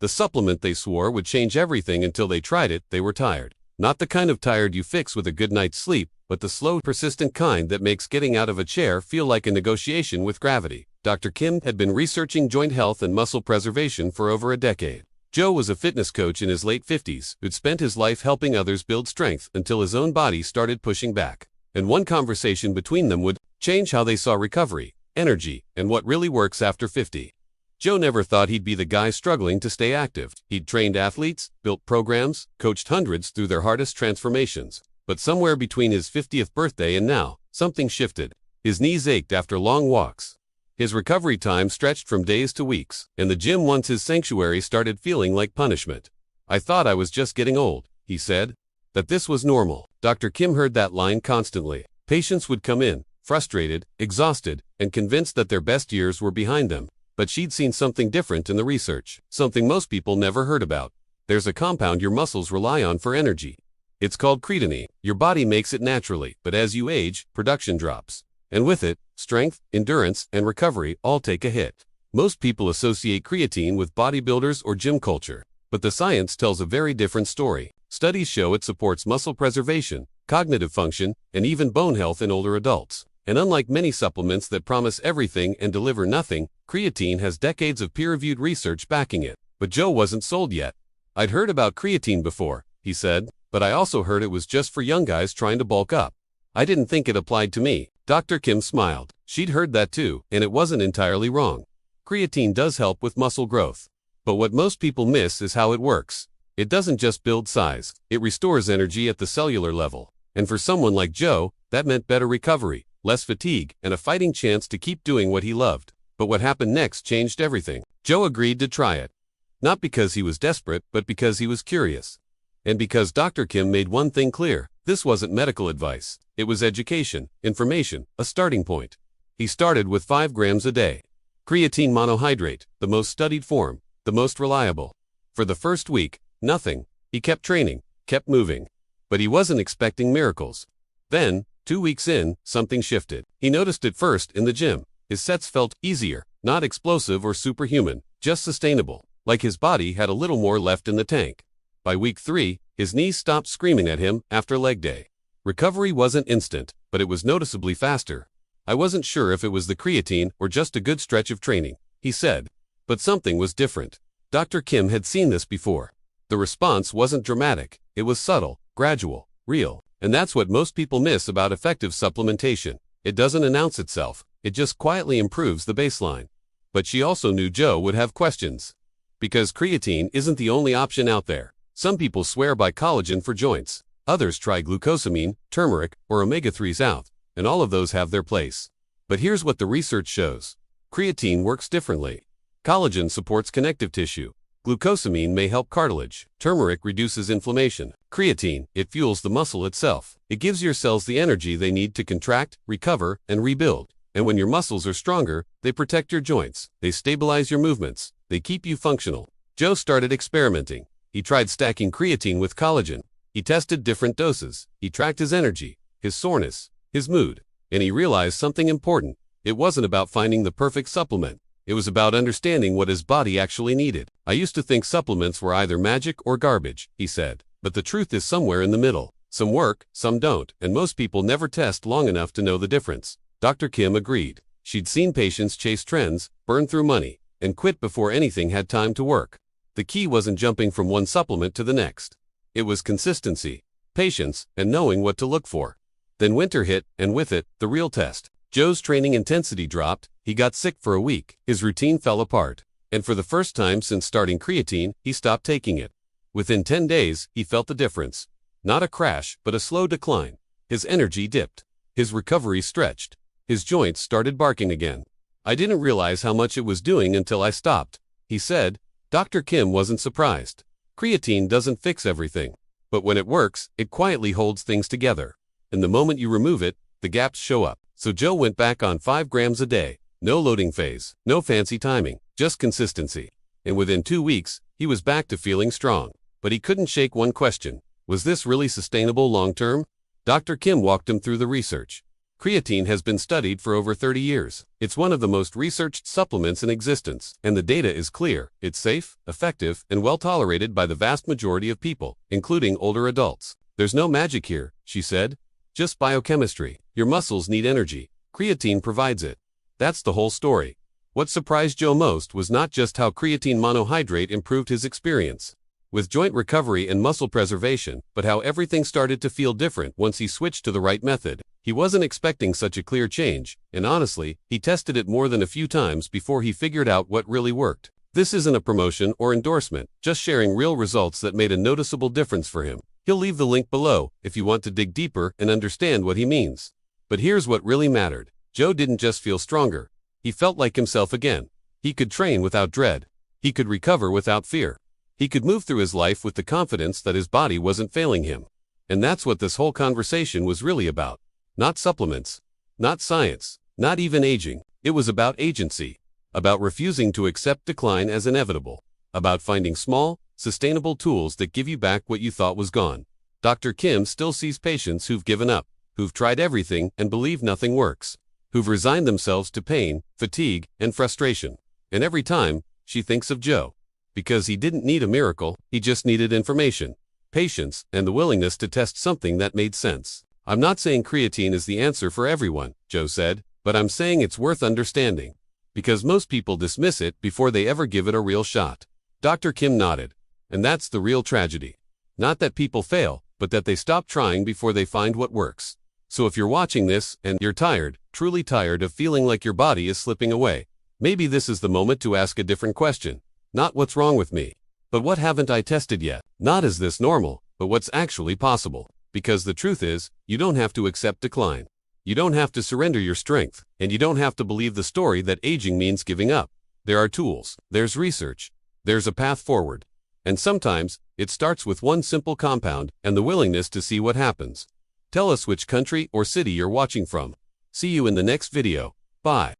The supplement they swore would change everything until they tried it, they were tired. Not the kind of tired you fix with a good night's sleep, but the slow, persistent kind that makes getting out of a chair feel like a negotiation with gravity. Dr. Kim had been researching joint health and muscle preservation for over a decade. Joe was a fitness coach in his late 50s who'd spent his life helping others build strength until his own body started pushing back. And one conversation between them would change how they saw recovery, energy, and what really works after 50. Joe never thought he'd be the guy struggling to stay active. He'd trained athletes, built programs, coached hundreds through their hardest transformations. But somewhere between his 50th birthday and now, something shifted. His knees ached after long walks. His recovery time stretched from days to weeks, and the gym once his sanctuary started feeling like punishment. "I thought I was just getting old," he said. That this was normal. Dr. Kim heard that line constantly. Patients would come in, frustrated, exhausted, and convinced that their best years were behind them. But she'd seen something different in the research, something most people never heard about. There's a compound your muscles rely on for energy. It's called creatine. Your body makes it naturally, but as you age, production drops. And with it, strength, endurance, and recovery all take a hit. Most people associate creatine with bodybuilders or gym culture, but the science tells a very different story. Studies show it supports muscle preservation, cognitive function, and even bone health in older adults. And unlike many supplements that promise everything and deliver nothing, creatine has decades of peer-reviewed research backing it. But Joe wasn't sold yet. "I'd heard about creatine before," he said, "but I also heard it was just for young guys trying to bulk up. I didn't think it applied to me." Dr. Kim smiled. She'd heard that too, and it wasn't entirely wrong. Creatine does help with muscle growth. But what most people miss is how it works. It doesn't just build size, it restores energy at the cellular level. And for someone like Joe, that meant better recovery, less fatigue, and a fighting chance to keep doing what he loved. But what happened next changed everything. Joe agreed to try it. Not because he was desperate, but because he was curious. And because Dr. Kim made one thing clear, this wasn't medical advice. It was education, information, a starting point. He started with 5 grams a day. Creatine monohydrate, the most studied form, the most reliable. For the first week, nothing. He kept training, kept moving. But he wasn't expecting miracles. Then, 2 weeks in, something shifted. He noticed it first in the gym. His sets felt easier, not explosive or superhuman, just sustainable, like his body had a little more left in the tank. By week 3, his knees stopped screaming at him after leg day. Recovery wasn't instant, but it was noticeably faster. "I wasn't sure if it was the creatine or just a good stretch of training," he said. But something was different. Dr. Kim had seen this before. The response wasn't dramatic, it was subtle, gradual, real. And that's what most people miss about effective supplementation. It doesn't announce itself, it just quietly improves the baseline. But she also knew Joe would have questions. Because creatine isn't the only option out there. Some people swear by collagen for joints. Others try glucosamine, turmeric, or omega-3s out, and all of those have their place. But here's what the research shows. Creatine works differently. Collagen supports connective tissue. Glucosamine may help cartilage. Turmeric reduces inflammation. Creatine, it fuels the muscle itself. It gives your cells the energy they need to contract, recover, and rebuild. And when your muscles are stronger, they protect your joints. They stabilize your movements. They keep you functional. Joe started experimenting. He tried stacking creatine with collagen. He tested different doses. He tracked his energy, his soreness, his mood. And he realized something important. It wasn't about finding the perfect supplement. It was about understanding what his body actually needed. "I used to think supplements were either magic or garbage," he said. "But the truth is somewhere in the middle. Some work, some don't, and most people never test long enough to know the difference." Dr. Kim agreed. She'd seen patients chase trends, burn through money, and quit before anything had time to work. The key wasn't jumping from one supplement to the next. It was consistency, patience, and knowing what to look for. Then winter hit, and with it, the real test. Joe's training intensity dropped, he got sick for a week, his routine fell apart. And for the first time since starting creatine, he stopped taking it. Within 10 days, he felt the difference. Not a crash, but a slow decline. His energy dipped. His recovery stretched. His joints started barking again. "I didn't realize how much it was doing until I stopped," he said. Dr. Kim wasn't surprised. Creatine doesn't fix everything. But when it works, it quietly holds things together. And the moment you remove it, the gaps show up. So Joe went back on 5 grams a day. No loading phase, no fancy timing, just consistency. And within 2 weeks, he was back to feeling strong. But he couldn't shake one question. Was this really sustainable long-term? Dr. Kim walked him through the research. Creatine has been studied for over 30 years. It's one of the most researched supplements in existence, and the data is clear. It's safe, effective, and well tolerated by the vast majority of people, including older adults. There's no magic here, she said. Just biochemistry. Your muscles need energy. Creatine provides it. That's the whole story. What surprised Joe most was not just how creatine monohydrate improved his experience with joint recovery and muscle preservation, but how everything started to feel different once he switched to the right method. He wasn't expecting such a clear change, and honestly, he tested it more than a few times before he figured out what really worked. This isn't a promotion or endorsement, just sharing real results that made a noticeable difference for him. He'll leave the link below if you want to dig deeper and understand what he means. But here's what really mattered. Joe didn't just feel stronger. He felt like himself again. He could train without dread. He could recover without fear. He could move through his life with the confidence that his body wasn't failing him. And that's what this whole conversation was really about. Not supplements, not science, not even aging. It was about agency, about refusing to accept decline as inevitable, about finding small, sustainable tools that give you back what you thought was gone. Dr. Kim still sees patients who've given up, who've tried everything and believe nothing works, who've resigned themselves to pain, fatigue, and frustration. And every time, she thinks of Joe. Because he didn't need a miracle, he just needed information, patience, and the willingness to test something that made sense. I'm not saying creatine is the answer for everyone, Joe said, but I'm saying it's worth understanding. Because most people dismiss it before they ever give it a real shot. Dr. Kim nodded. And that's the real tragedy. Not that people fail, but that they stop trying before they find what works. So if you're watching this and you're tired, truly tired of feeling like your body is slipping away, maybe this is the moment to ask a different question. Not what's wrong with me, but what haven't I tested yet? Not is this normal, but what's actually possible. Because the truth is, you don't have to accept decline. You don't have to surrender your strength, and you don't have to believe the story that aging means giving up. There are tools, there's research, there's a path forward. And sometimes, it starts with one simple compound and the willingness to see what happens. Tell us which country or city you're watching from. See you in the next video. Bye.